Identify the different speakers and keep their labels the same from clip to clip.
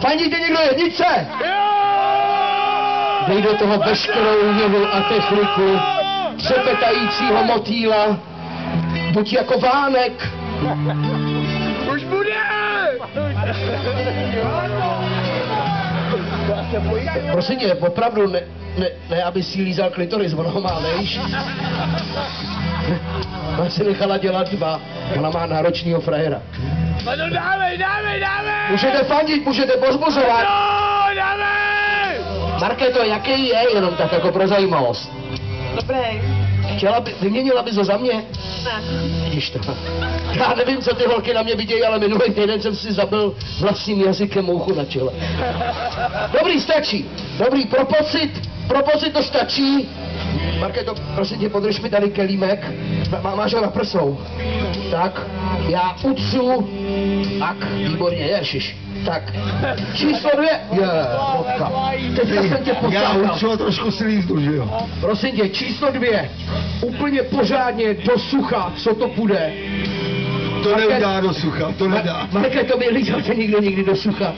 Speaker 1: Fandíte někdo jednice? Dej do toho veškerou úměvu a techniku třepetajícího motýla, buď jako vánek.
Speaker 2: Už bude!
Speaker 1: Prosím tě, opravdu ne, aby si lízal klitoris, ono ho má, nevíš? Ona si nechala dělat dva, ona má náročnýho frajera.
Speaker 2: No dáme!
Speaker 1: Můžete fandit, můžete pozbuzovat.
Speaker 2: No, dáme!
Speaker 1: Markéto, jaký je, jenom tak jako pro zajímavost?
Speaker 3: Dobrý.
Speaker 1: Vyměnila bys ho za mě?
Speaker 3: Ne.
Speaker 1: Vidíš to. Já nevím, co ty holky na mě vidějí, ale minulý týden jsem si zabil vlastním jazykem mouchu na čele. Dobrý, stačí. Dobrý, pro pocit to stačí. Markéto, prosím tě, podrž mi tady kelímek. Máš ho na prsou. Tak, já utřu. Tak, výborně, ježiš. Tak, číslo 2. Fotka. Teďka jsem tě
Speaker 4: Já
Speaker 1: potáhl.
Speaker 4: utřu trošku si lízdu, že jo?
Speaker 1: Prosím tě, číslo 2. Úplně pořádně do sucha, co to půjde.
Speaker 4: To nedá do sucha, to nedá.
Speaker 1: Markéto, mi lízal tě nikdy do sucha.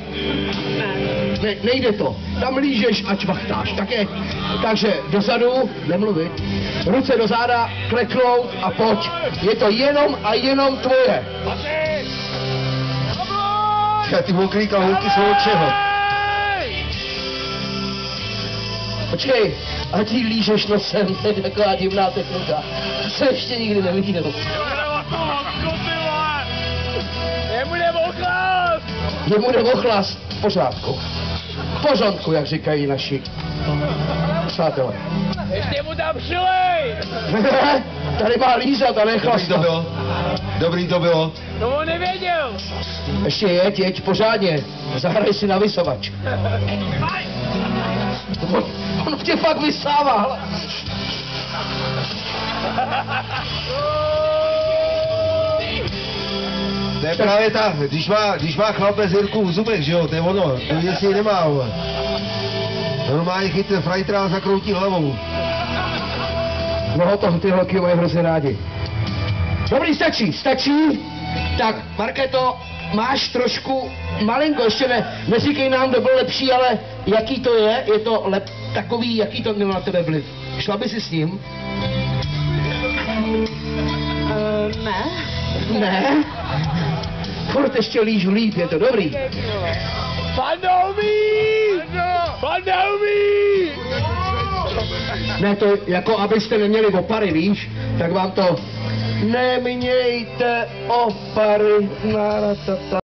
Speaker 1: Ne, nejde to. Tam lížeš a čvachtáš. Takže dozadu, nemluvit, ruce do záda, kleknout a pojď. Je to jenom a jenom tvoje.
Speaker 4: Ty mokrý kalhouky jsou od čeho?
Speaker 1: Počkej, ať jí lížeš nosem, to je taková divná technika. To jsem ještě nikdy neviděl. Nebude ochlas. V pořádku. V pořádku, jak říkají naši přátelé.
Speaker 2: Ještě mu tam přilej!
Speaker 1: Tady má lízat a ne chlastat.
Speaker 4: Dobrý to bylo.
Speaker 2: No on nevěděl!
Speaker 1: Ještě jeď pořádně. Zahraj si na vysavač. On tě fakt vysává.
Speaker 4: To je právě tak, když má chlap bez Jirku v zubech, že jo, to je ono, to jestli nemá, ale. Normálně chytne frajtra a zakroutí hlavou.
Speaker 1: No to ty holky mají hrozně rádi. Dobrý, stačí. Tak, Markéto, máš trošku, malinko, ještě neříkej nám, kdo byl lepší, ale jaký to je? Je to takový, jaký to mělo na tebe vliv? Šla by si s ním?
Speaker 3: Ne.
Speaker 1: Ne? Furt ještě lížu líp, je to dobrý.
Speaker 2: Panda umí!
Speaker 1: Ne, to jako abyste neměli opary, víš? Tak vám to... Nemějte opary na